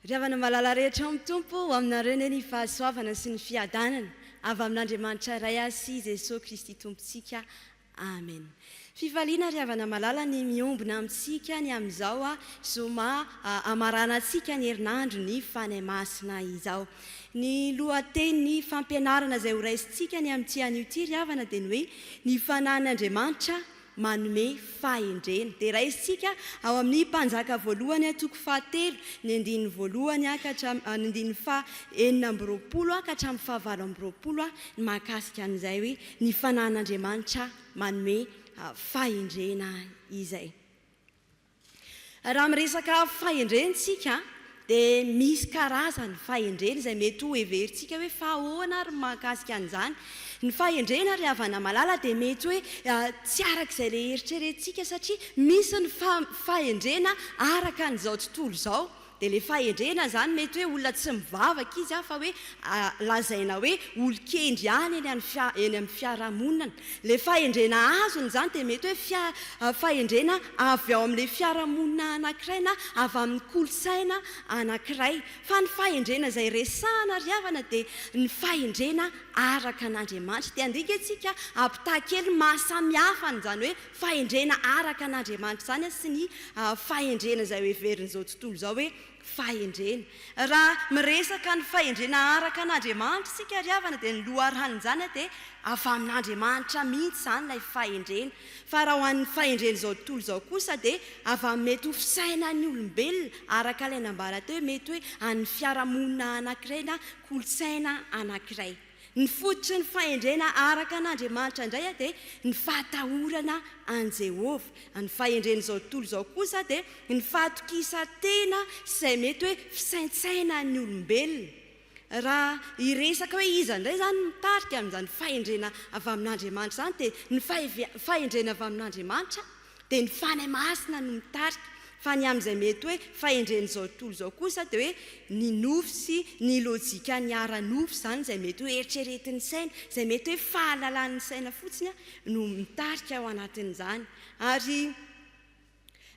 Ravana malala rehetra amin'ny tompo aminareo ny fahasoavana sy ny fiadanana avy amin'Andriamanitra ray sy Jesosy Kristy tompontsika. Amen. Fifaliana ravana malala ny miombona amintsika ny amin'izao zoma amaranantsika ny herinandro ny fanahy masina izao. Ny lohateny ny fampianarana izay horaisintsika ny amin'ity an'ity ravana dia ny hoe ny fanan'Andriamanitra manome fahendrena. Dia raisitsika ao amin'ny mpanjaka voalohany toko fahatelo ny andininy voalohany ny andininy enina amby roapolo ka hatramin'ny fahavalo amby roapolo ny mahakasika an'izay hoe ny fanan'Andriamanitra manome fahendrena izay. Raha miresaka fahendrentsika dia misy karazany fahendrena izay mety ho heverintsika hoe fa ahoana ary mahakasika an'izany. Ny fahendrena ry havana malala dia mety hoe tsy arak'izay le eritreretintsika satria misy ny fahendrena araka an'izao tontolo izao. Dia le fahendrena zany mety hoe olona tsy mivavaka izy fa hoe lazaina hoe olon-kendry ihany eny amin'ny fiarahamonina. Le fahendrena azony zany dia mety hoe fahendrena avy ao amin'ilay fiarahamonina anankiray na avy amin'ny kolontsaina anankiray. Fa ny fahendrena izay resahana ry havana dia ny fahendrena araka an'Andriamanitra. Dia andika antsika ampitahakely mahasamihafa an'izany hoe fahendrena araka an'Andriamanitra zany sy ny fahendrena izay heverin'izao tontolo izao hoe fahendrena. Raha miresaka ny fahendrena araka an'Andriamanitra sika ry havana dia ny loharano zany dia avy amin'Andriamanitra mihitsy zany ilay fahendrena. Fa raha ho an'ny fahendrena izao tontolo izao kosa dia avy amin'ny mety ho fisainan'ny olombelona araka ilay nambara teo mety hoe an'ny fiarahamonina anankiray na kolontsaina anankiray. Ny fototry ny fahendrena araka an'Andriamanitra indray dia ny fahatahorana an Jehovah. Ny fahendrena izao tontolo izao kosa dia ny fahatokisantena izay mety hoe fisaintsainan'ny olombelona. Raha hiresaka hoe iza indray zany mitarika amin'izany fahendrena avy amin'Andriamanitra zany dia ny fahendrena avy amin'Andriamanitra dia ny fanahy masina no mitarika. Fa ny amin'izay mety hoe fahendrena izao tontolo izao kosa dia hoe ny nofo sy ny lojika ny ara-nofo zany izay mety hoe eritreretin'ny saina, izay mety hoe fahalalan'ny saina fotsiny no mitarika ao anatin'izany. Ary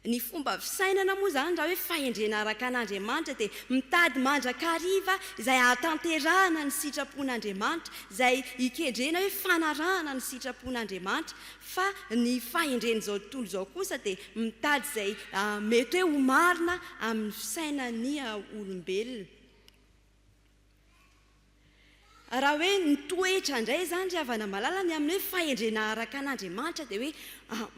ny fomba fisainana moa zany raha hoe fahendrena araka an'Andriamanitra dia mitady mandrakariva izay hahatanterahana ny sitrapon'Andriamanitra, izay hikendrena hoe fanarahana ny sitrapon'Andriamanitra. Fa ny fahendrena izao tontolo izao kosa dia mitady izay mety hoe ho marina amin'ny fisainan'ny olombelona. Raha hoe ny toetra indray zany ry havana malala ny amin'ny hoe fahendrena araka an'Andriamanitra dia hoe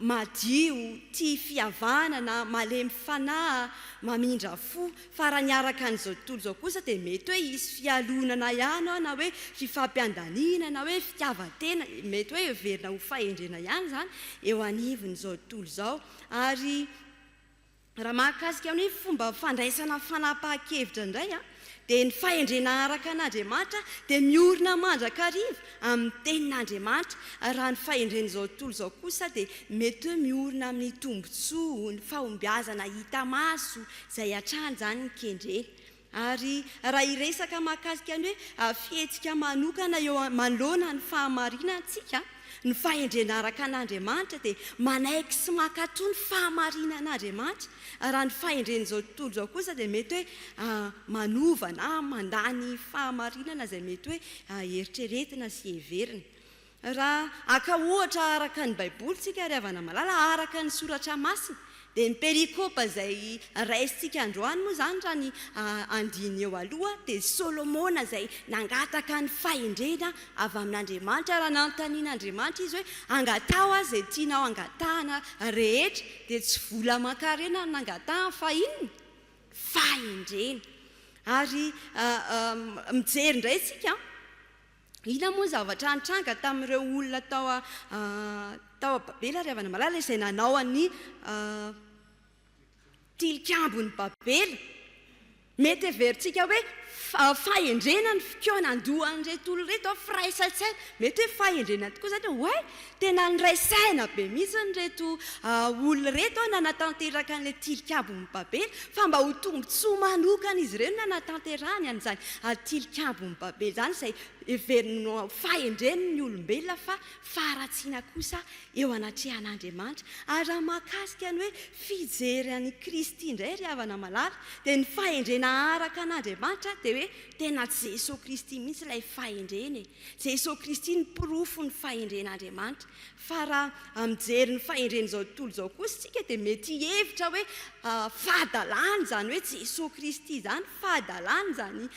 madio, tia fihavanana, malemy fanahy, mamindra fo. Fa raha ny araka an'izao tontolo izao kosa dia mety hoe hisy fialonana ihany na hoe fifampiandaniana na hoe fitiavan-tena, mety hoe heverina ho fahendrena ihany zany eo anivon'izao tontolo izao. Ary raha mahakasika amin'ny fomba fandraisana fanapahan-kevitra indray dia ny fahendrena araka an'Andriamanitra dia miorina mandrakariva amin'ny tenin'Andriamanitra. Raha ny fahendrena izao tontolo izao kosa dia mety hoe miorina amin'ny tombontsoa, ny fahombiazana hita maso izay hatrany zany ny kendrena. Ary raha hiresaka mahakasika ny hoe fihetsika manokana eo manoloana ny fahamarinantsika, ny fahendrena araka an'Andriamanitra dia manaiky sy mankatoa ny fahamarinan'Andriamanitra. Raha ny fahendrena izao tontolo izao kosa dia mety hoe manova na mandany fahamarinana izay mety hoe eritreretina sy heverina. Raha aka ohatra araka ny Baiboly tsika ry havana malala araka ny soratra masina dia ny perikopa izay raisintsika androany moa zany raha ny andiny eo aloha dia Solomona izay nangataka ny fahendrena avy amin'Andriamanitra. Raha nanontanian'Andriamanitra izy hoe angatao azy izay tianao angatahana rehetra dia tsy vola aman-karena no nangatahana fa inona? Fahendrena. Ary mijery indray tsika ina moa zavatra nitranga tamin'ireo olona tao Babela ry havana malala izay nanao an'ny tilikambon'ny Babela. Mety heverintsika hoe fahendrena ny fikoanandohan'ireto olona reto firaisan-tsaina. Mety hoe fahendrena tokoa zany hoe tena niraisaina be mihitsy nyreto olona reto nanatanteraka an'ilay tilikambon'ny Babela. Fa mba ho tombontsoa manokana izy ireo nanatanterahany an'izany tilikambon'ny Babela zany izay everino fahendreny ny olombelona fa faharatsiana kosa eo anatrehan'Andriamanitra ary raha mahakasika ny hoe fijery an'i Kristy indray ry havana malala dia ny fahendrena araka an'Andriamanitra dia hoe tena Jesosy Kristy mihitsy ilay fahendreny Jesosy Kristy ny pirofo ny fahendren'Andriamanitra fa raha mijery ny fahendreny izao tontolo izao kosa tsika dia mety hevitra hoe fahadalàna zany hoe Jesosy Kristy zany fahadalàna zany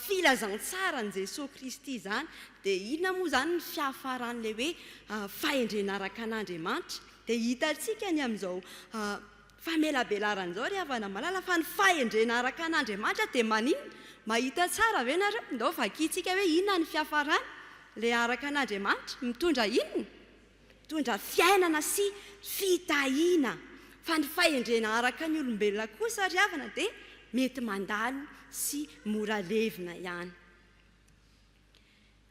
filazantsara ny Jesosy Kristy zany dia inona moa zany ny fiafaran'ilay hoe fahendrena araka an'Andriamanitra dia hitantsika ny amin'izao famelabelarana izao ry havana malala fa ny fahendrena araka an'Andriamanitra dia maninona mahita tsara ve nareo ndao vakiantsika hoe inona ny fiafarany ilay araka an'Andriamanitra mitondra inona mitondra fiainana sy fitahiana fa ny fahendrena araka ny olombelona kosa ry havana dia mety mandalo sy mora levina ihany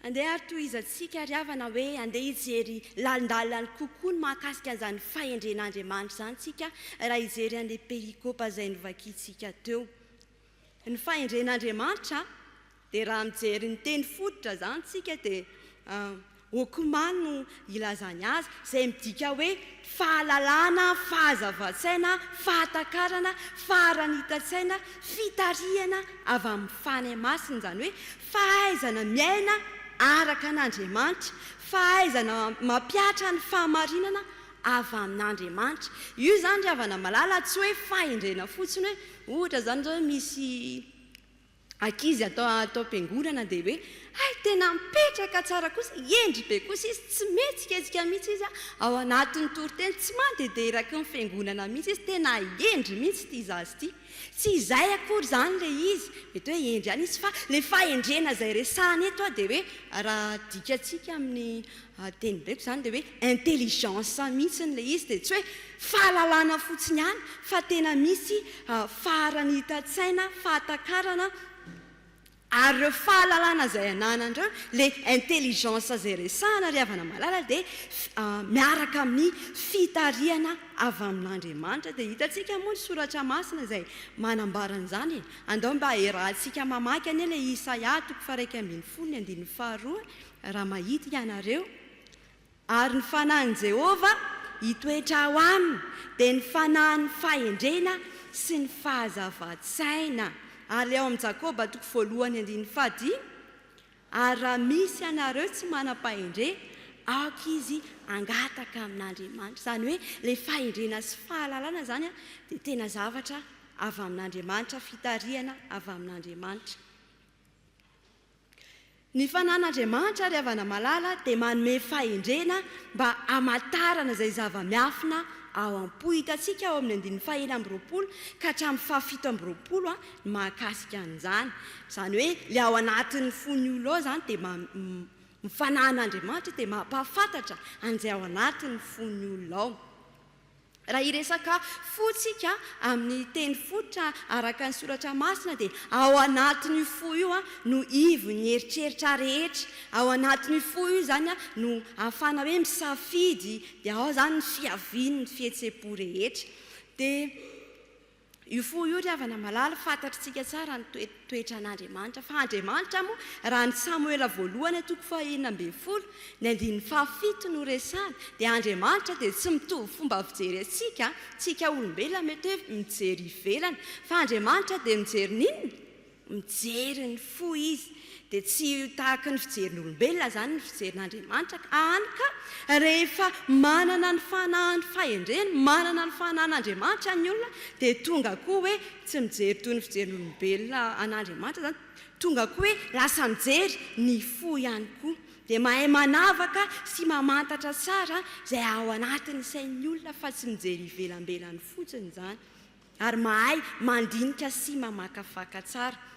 andeha ary tohizantsika ry havana hoe andeha hijery lalindalina kokoa ny mahakasika an'izany fahendren'Andriamanitra zany tsika raha hijery an'ilay perikopa izay novakiantsika teo ny fahendren'Andriamanitra dia raha mijery ny teny fototra zany tsika dia Okimany no ilazany azy izay midika hoe fahalalana, fahazava-tsaina, fahatakarana, faharanita-tsaina, fitarihana avy amin'ny fanahy masina zany hoe fahaizana miaina araka an'Andriamanitra, fahaizana mampiatra ny fahamarinana avy amin'Andriamanitra. Io zany ry havana malala tsy hoe fahendrena fotsiny hoe ohatra zany zao misy ankizy atao am-piangonana dia hoe ay tena mipetraka tsara kosa endry be kosa izy tsy metsiketsika mihitsy izy ao anatin'ny toriteny tsy mandederaky ny fiangonana mihitsy izy tena endry mihitsy ity zazy ity tsy izay akory zany ilay izy mety hoe endry ihany izy fa ilay fahendrena izay resahany eto dia hoe raha dikantsika amin'ny teny beko zany dia hoe intelligence mihitsy n'ilay izy dia tsy hoe fahalalana fotsiny ihany fa tena misy faharanita-tsaina, fahatakarana ary ireo fahalalana izay ananandreo ilay intelligence izay resahana ry havana malala dia miaraka amin'ny fitarihana avy amin'Andriamanitra dia hitantsika moa ny soratra masina izay manambaran'izany andao mba herahantsika mamaky anie ilay Isaia 1:12 raha mahita ianareo ary ny fanahin'i Jehova hitoetra ao aminy dia ny fanahin'ny fahendrena sy ny fahazava-tsaina ary ao amin'ny Jakoba 1:15 ary raha misy ianareo tsy manam-pahendrena aoka izy angataka amin'Andriamanitra zany hoe ilay fahendrena sy fahalalana zany dia tena zavatra avy amin'Andriamanitra fitarihana avy amin'Andriamanitra ny fanan'Andriamanitra ry havana malala dia manome fahendrena mba hamatarana izay zava-miafina ao am-po hitantsika ao amin'ny 1:20 ka hatramin'ny 7:20 ny mahakasika an'izany zany hoe ilay ao anatin'ny fon'ny olo ao zany dia mifanan'Andriamanitra dia mampahafantatra an'izay ao anatin'ny fon'ny olona ao raha hiresaka fotsika amin'ny teny fototra araka ny soratra masina dia ao anatin'ny fo io no ivo ny eritreritra rehetra ao anatin'ny fo io zany no ahafana hoe misafidy dia ao zany ny fiaviany ny fihetsem-po rehetra dia io fo io ry havana malala fantatritsika tsara ny toetra an'Andriamanitra fa Andriamanitra moa raha ny Samoela voalohany 1:12 ny 17 no resahana dia Andriamanitra dia tsy mitovy fomba fijery antsika tsika olombelona mety hoe mijery ivelany fa Andriamanitra dia mijery ninona mijery ny fo izy dia tsy tahaka ny fijeriny olombelona zany ny fijerin'Andriamanitra any ka rehefa manana ny fanahany fahendrena manana ny fanahin'Andriamanitra ny olona dia tonga koa hoe tsy mijery toy ny fijeriny olombelona an'Andriamanitra zany tonga koa hoe lasa mijery ny fo ihany koa dia mahay manavaka sy mamantatra tsara izay ao anatin'ny sain'ny olona fa tsy mijery ivelambelany fotsiny zany ary mahay mandinika sy mamakafaka tsara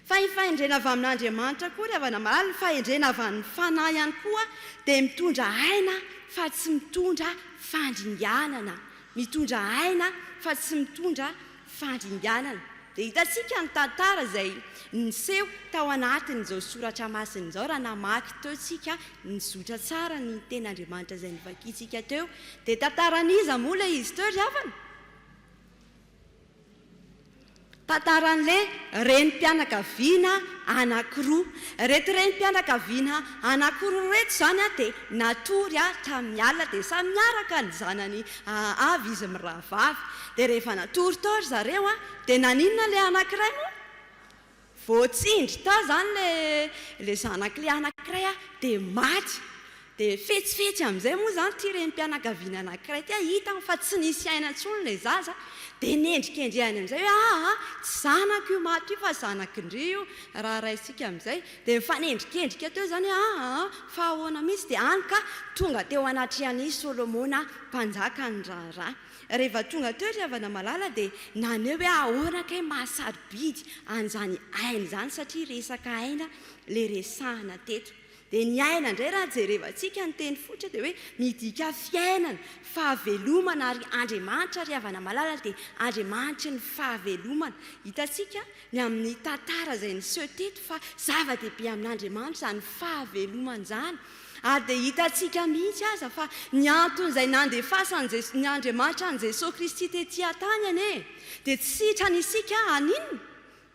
fa ny fahendrena avy amin'Andriamanitra koa ry havana malala ny fahendrena avy amin'ny fanahy ihany koa dia mitondra aina fa tsy mitondra fandringanana mitondra aina fa tsy mitondra fandringanana dia hitantsika ny tantara izay niseho tao anatin'izao soratra masina izao raha namaky teo tsika nizotra tsara ny ten'Andriamanitra izay nivakiantsika teo dia tantaran'iza moa ilay izy teo ry havana tantaran'le renim-pianakaviana anankiroa. Reto renim-pianakaviana anankiroa reto zany a dia natory a tamin'ny alina dia samy miaraka ny zanany avy izy mirahavavy. Dia rehefa natory tao ry zareo a dia naninona le anankiray moa? Voatsindry tao zany le zanak'le anankiray a dia maty. Dia fetsifetsy amin'izay moa zany ty renim-pianakaviana anankiray ty hita fa tsy nisy aina intsony le zaza. Dia nendrikendrehany amin'izay hoe tsy zanako io maty io fa zanak'indry io raha raisika amin'izay. Dia mifanendrikendrika teo zany fa ahoana mihitsy dia any ka tonga teo anatrehan'i Solomona mpanjaka ny raharaha. Rehefa tonga teo ry havana malala dia naneo hoe ahoana kay mahasarobidy an'izany aina zany satria resaka aina le resahana teto. Dia ny aina indray raha jerevantsika ny teny fotra dia hoe midika fiainana, fahavelomana ary Andriamanitra ry havana malala dia Andriamanitra ny fahavelomana. Hitantsika ny amin'ny tantara izay niseho teto fa zava-dehibe amin'Andriamanitra izany fahavelomana izany. Ary dia hitantsika mihitsy aza fa ny antony izay nandefasan'ny Andriamanitra an'i Jesosy Kristy tetỳ tany anie dia tsy sitrany isika aninona?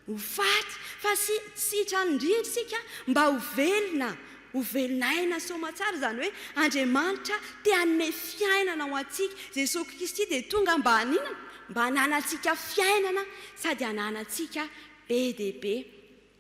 Ho faty fa sitrany indrindra isika mba ho velona. Ho velonaina soamatsara izany hoe Andriamanitra te hanome fiainana ho antsika. Jesosy Kristy dia tonga mba haninana? Mba hananantsika fiainana sady hananantsika be dia be.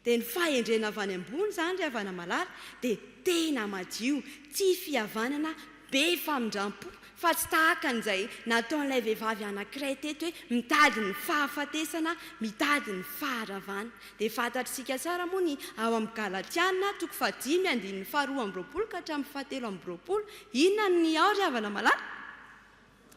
Dia ny fahendrena avy any ambony zany ry havana malala dia tena madio, tia fihavanana, be famindrampo, fa tsy tahaka an'izay nataon'ilay vehivavy anankiray teto hoe mitady ny fahafatesana, mitady ny faharavana. Dia fantatritsika tsara moa ny ao amin'ny Galatiana 5:2-7 ka hatramin'ny 7:20. Inona ny ao ry havana malala?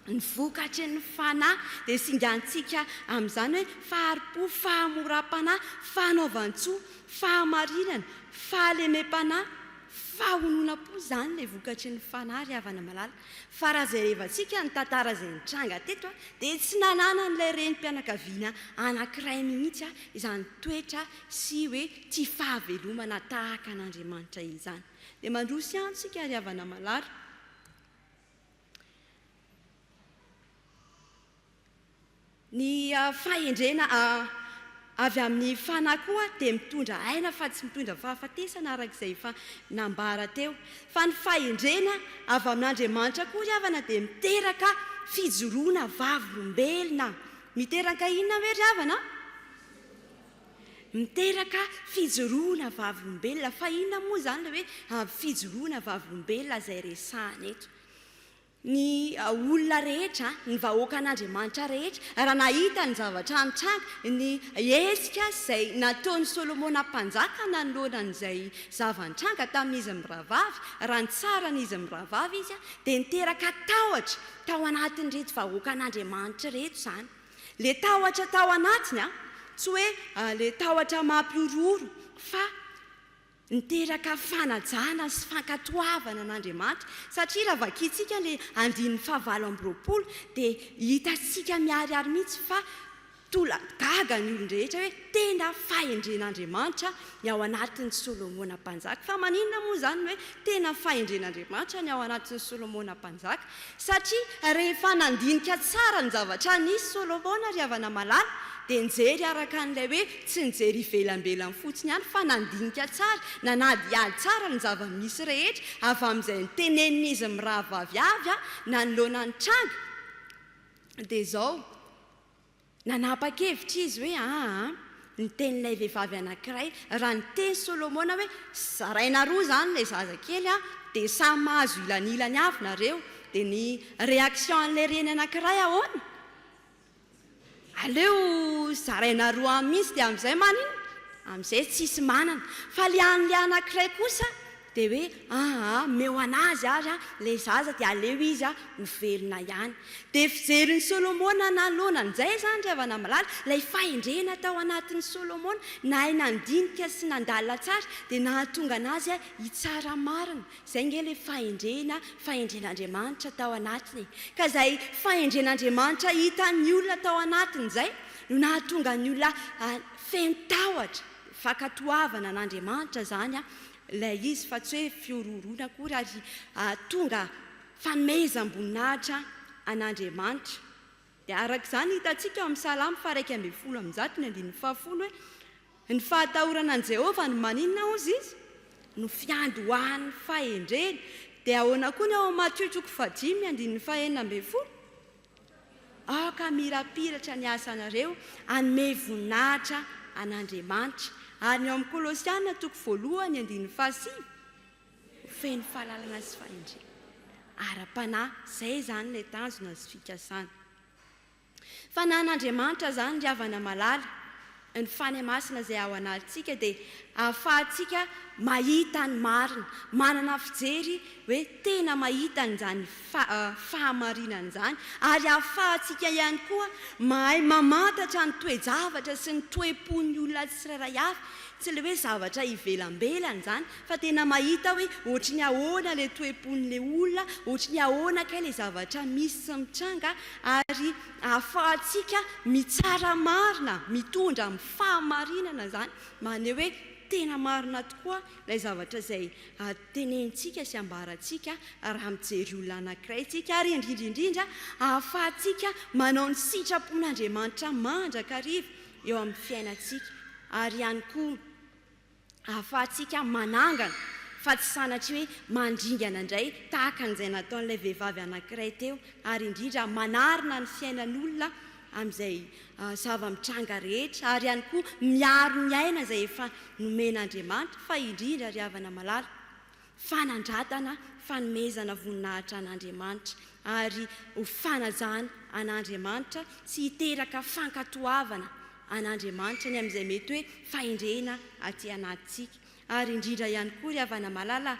Ny vokatry ny fanahy. Dia singantsika amin'izany hoe faharipo, fahamoram-panahy, fanaovan-tsoa, fahamarinana, fahalemem-panahy, fahonoana-po zany le vokatry ny fanahy ry havana malala. Fa raha zay rehevantsika ny tantara izay nitranga teto dia tsy nanana n'ilay renim-pianakaviana anankiray mihitsy izany toetra sy hoe tia fahavelomana tahaka an'Andriamanitra izany. Dia mandroso ihany tsika ry havana malala. Ny fahendrena avy amin'ny fanahy koa dia mitondra aina fa tsy mitondra fahafatesana arak'izay efa nambara teo. Fa ny fahendrena avy amin'Andriamanitra koa ry havana dia miteraka fijoroana vavolombelona. Miteraka inona hoe ry havana? Miteraka fijoroana vavolombelona. Fa inona moa zany le hoe fijoroana vavolombelona izay resahana eto? Ny olona rehetra, ny vahoaka an'Andriamanitra rehetra, raha nahita ny zavatra nitranga, ny hetsika izay nataon'i Solomona mpanjaka nanoloanan'izay zava-nitranga tamin'izy mirahavavy, raha ny tsaran'izy mirahavavy izy dia niteraka tahotra tao anatin'ireto vahoaka an'Andriamanitra rehetra izany. Le tahotra tao anatiny tsy hoe le tahotra mampiororo fa niteraka fanajana sy fankatoavana an'Andriamanitra. Satria raha vakiantsika le 5:20 dia hitantsika miharihary mihitsy fa tola gaga ny olon-drehetra hoe tena fahendren'Andriamanitra ny ao anatin'ny Solomona mpanjaka. Fa maninona moa zany hoe tena fahendren'Andriamanitra ny ao anatin'ny Solomona mpanjaka? Satria rehefa nandinika tsara ny zavatra nisy Solomona ry havana malala dia nijery araka an'ilay hoe tsy nijery ivelambelany fotsiny ihany fa nandinika tsara, nanadiady tsara ny zava-misy rehetra avy amin'izay nitenenin'izy mirahavavy avy nanoloana ny tranga. Dia izao nanapa-kevitra izy hoe ny tenin'ilay vehivavy anankiray raha ny teny Solomona hoe zaraina roa zany ilay zazakely dia samy mahazo ilanilany avy nareo. Dia ny réaction an'ilay reny anankiray ahoana? Aleo zaraina roa mihitsy dia amin'izay maninona? Amin'izay tsisy manana. Fa le an'ilay anankiray kosa dia hoe meo anazy ary ilay zaza dia aleo izy ho velona ihany. Dia fijeryn'ny Solomona nanoloanan'izay zany ry havana malala, ilay fahendrena tao anatin'ny Solomona nahay nandinika sy nandalina tsara dia nahatonga anazy hitsara marina. Izay nge ilay fahendren'Andriamanitra tao anatiny. Ka izay fahendren'Andriamanitra hitan'ny olona tao anatiny izay no nahatonga ny olona feno tahotra, fankatoavana an'Andriamanitra zany ilay izy fa tsy hoe fiororona akory ary tonga fanomezam-boninahitra an'Andriamanitra. dia arak'izany hitantsika amin'ny salamy fa 1:160 hoe ny fahatahorana an' Jehova no maninona ozy izy no fiandohan'ny fahendreny. Dia ahoana koa ny ao amin'ny Matio 5:9 aoka mirapiratra ny asanareo anome voninahitra an'Andriamanitra. Ary ny ao amin'ny Kolosiana 1:5 feno fahalalana sy fahendrena ara-panahy. Zay zany ilay tanjona sy fikasana. Fanan'Andriamanitra zany ry havana malala ny fany masina izay ao anatintsika dia ahafahantsika mahita ny marina, manana fijery hoe tena mahita n'izany fahamarinana izany, ary ahafahantsika ihany koa mahay mamantatra ny toe-javatra sy ny toe-pon'ny olona tsirairay avy. Tsy ilay hoe zavatra ivelambelany izany fa tena mahita hoe ohatry ny ahoana ilay toe-pon'ilay olona, ohatry ny ahoana kay ilay zavatra misy sy mitranga, ary ahafahantsika mitsara marina, mitondra amin'ny fahamarinana izany, maneho hoe tena marina tokoa ilay zavatra izay tenentsika sy ambarantsika raha mijery olona anankiray tsika. Ary indrindra ahafahantsika manao ny sitrapon'Andriamanitra mandrakariva eo amin'ny fiainantsika, ary ihany koa ahafahantsika manangana fa tsy sanatry hoe mandringana indray tahaka an'izay nataon'ilay vehivavy anankiray teo, ary indrindra manarina ny fiainan'olona amin'izay zava-mitranga rehetra, ary ihany koa miaro ny aina izay efa nomen'Andriamanitra, fa indrindra ry havana malala fanandratana, fanomezana voninahitra an'Andriamanitra, ary ho fanajana an'Andriamanitra sy hiteraka fankatoavana an'Andriamanitra ny amin'izay mety hoe fahendrena aty anatintsika. Ary indrindra ihany koa ry havana malala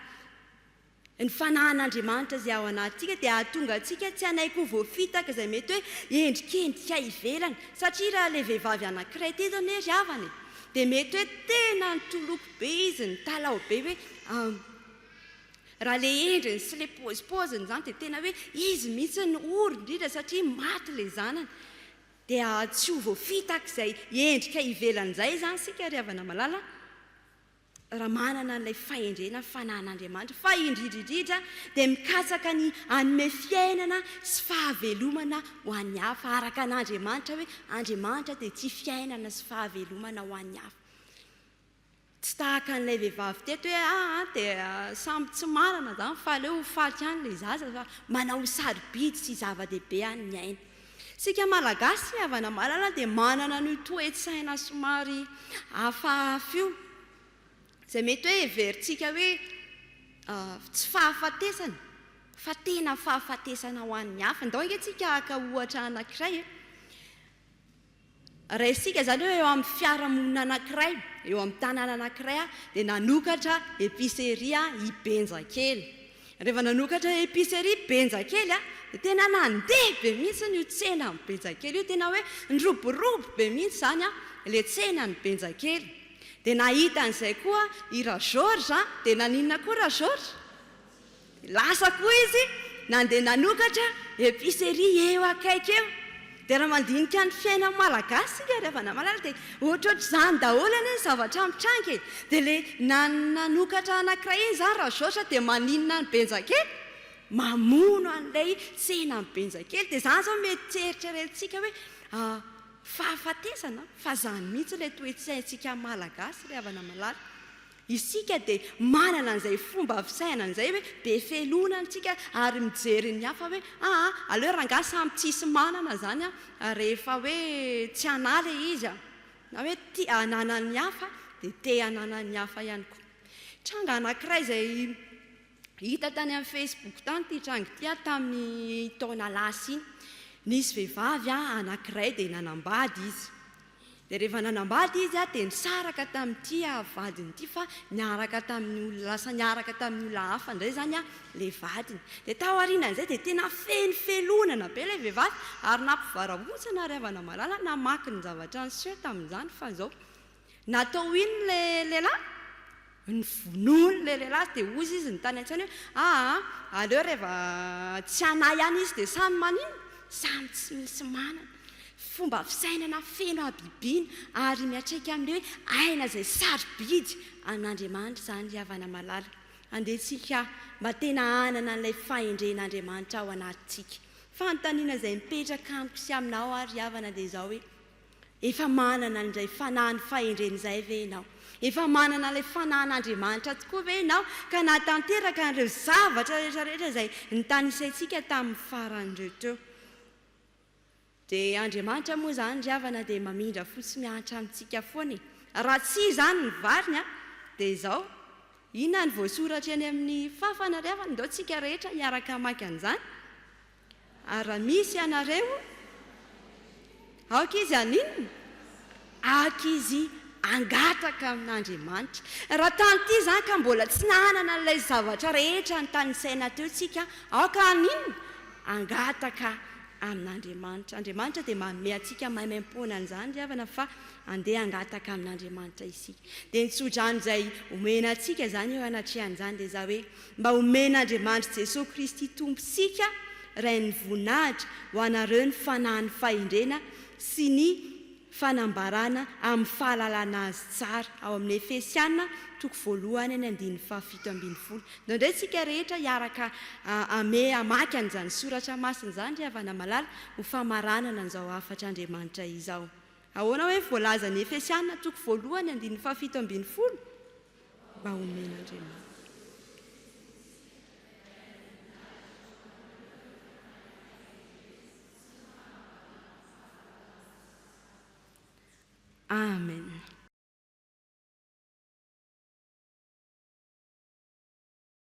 ny fanahin'Andriamanitra izay ao anatintsika dia ahatonga antsika tsy hanaiky ho voafitaka izay mety hoe endrikendrika ivelany, satria raha ilay vehivavy anankiray teto anie ry havana dia mety hoe tena nitoloko be izy, ny talao be hoe raha ilay endriny sy ilay pôzipôziny izany dia tena hoe izy mihitsy ny ory indrindra satria maty ilay zanany. Dia tsy ho voafitaka izay endrika ivelan'izay izany sika ry havana malala raha manana n'ilay fahendrena fanahin'Andriamanitra, fa indrindra dia mikasaka ny hanome fiainana sy fahavelomana ho an'ny hafa araka an'Andriamanitra, hoe Andriamanitra dia tia fiainana sy fahavelomana ho an'ny hafa. Tsy tahaka n'ilay vehivavy teto hoe dia samby tsy manana izany fa aleo ho faty ihany ilay zaza, fa manao sarobidy sy zava-dehibe any ny aina. Sika malagasy havana malala dia manana ny toe-tsaina somary hafahafa io izay mety hoe heverintsika hoe tsy fahafatesana fa tena fahafatesana ho an'ny hafa. Ndao antsika haka ohatra anankiray raisika zany hoe eo amin'ny fiarahamonina anankiray, eo amin'ny tanàna anankiray dia nanokatra épicerie Ibenjakely. Rehefa nanokatra épicerie Benjakely dia tena nandeha be mihitsy ny tsena ny Benjakely io, tena hoe niroborobo be mihitsy izany ilay tsena ny Benjakely. Dia nahita an'izay koa i Ra George, dia naninona koa Ra George, lasa koa izy nandeha nanokatra épicerie eo akaiky eo. Dia raha mandinika ny fiaina malagasy sika ry havana malala dia ohatrohatry izany daholo any zavatra mitranga. Dia ilay nanokatra anankiray iny izany Ra George dia maninona ny Benjakely, mamono an'ilay tsena ny Benjakely. Dia izany izao mety tsieritreretintsika hoe fahafatesana fa izany mihitsy ilay toe-tsaintsika malagasy ry havana malala. Isika dia manana an'izay fomba fisaina an'izay hoe be felonantsika ary mijery ny hafa hoe aleo rangahy samy tsisy manana zany rehefa hoe tsy hanala izy na hoe tia hananan'ny hafa dia te hananan'ny hafa ihany koa. Tranga anankiray izay hita tany amin'ny Facebook tany ity tranga ity tamin'ny taona lasa iny, nisy vehivavy anankiray dia nanambady izy. Dia rehefa nanambady izy dia nisaraka tamin'ity vadiny ity fa niaraka tamin'ny olona, lasa niaraka tamin'ny olona hafa indray zany ilay vadiny. Dia tao aorianan'izay dia tena feno felonana be ilay vehivavy, ary nampivarahontsana ry havana malala, namaky ny zavatra niseho tamin'izany fa izao natao ino ilay lehilahy, ny vonoiny ilay lehilahy dia ozy izy ny tany an-tsany hoe aleo rehefa tsy hanahy ihany izy dia samy manino, samy tsy misy manana. Fomba fisainana feno habibiana ary miatraika amin'ilay hoe aina izay sarobidy an'Andriamanitra izany ry havana malala. Andehantsika mba tena hanana an'ilay fahendren'Andriamanitra ao anatintsika. fanontaniana izay mipetraka amiko sy aminao ary havana dia izao hoe efa manana an'izay fanahy ny fahendreny izay ve ianao efa manana ilay fanahin'Andriamanitra tokoa ve ianao ka nahatanteraka an'ireo zavatra rehetrarehetra izay nitanisaintsika tamin'ny faran'ireo teo dia Andriamanitra moa izany ry havana dia mamindra fotsy miahatra amintsika foana raha tsy izany ny variny dia izao inona ny voasoratra eny amin'ny fafana ry havana ndao tsika rehetra hiaraka maka an'izany ary raha misy ianareo aoka izy aninona aoka izy angataka amin'Andriamanitra raha tany ity izany ka mbola tsy nanana n'ilay zavatra rehetra ny tany saina teo tsika aoka aninona angataka amin'Andriamanitra Andriamanitra dia manome antsika maimaimpona an'izany ry havana fa andeha angataka amin'Andriamanitra isika dia nitsodrano izay omena antsika izany eo anatrehan'izany dia za hoe mba omen'Andriamanitra Jesosy Kristy tomposika ray ny voninahitra ho anareo ny fanahy ny fahendrena sy ny fanambarana amin'ny fahalalana azy tsara ao amin'ny Efesiana 1:17 indray tsika rehetra hiaraka amaky an'izany soratra masina izany ry havana malala ho famaranana an'izao afatr'Andriamanitra izao ahoana hoe voalaza ny Efesiana 1:17 mba omen'Andriamanitra Amen.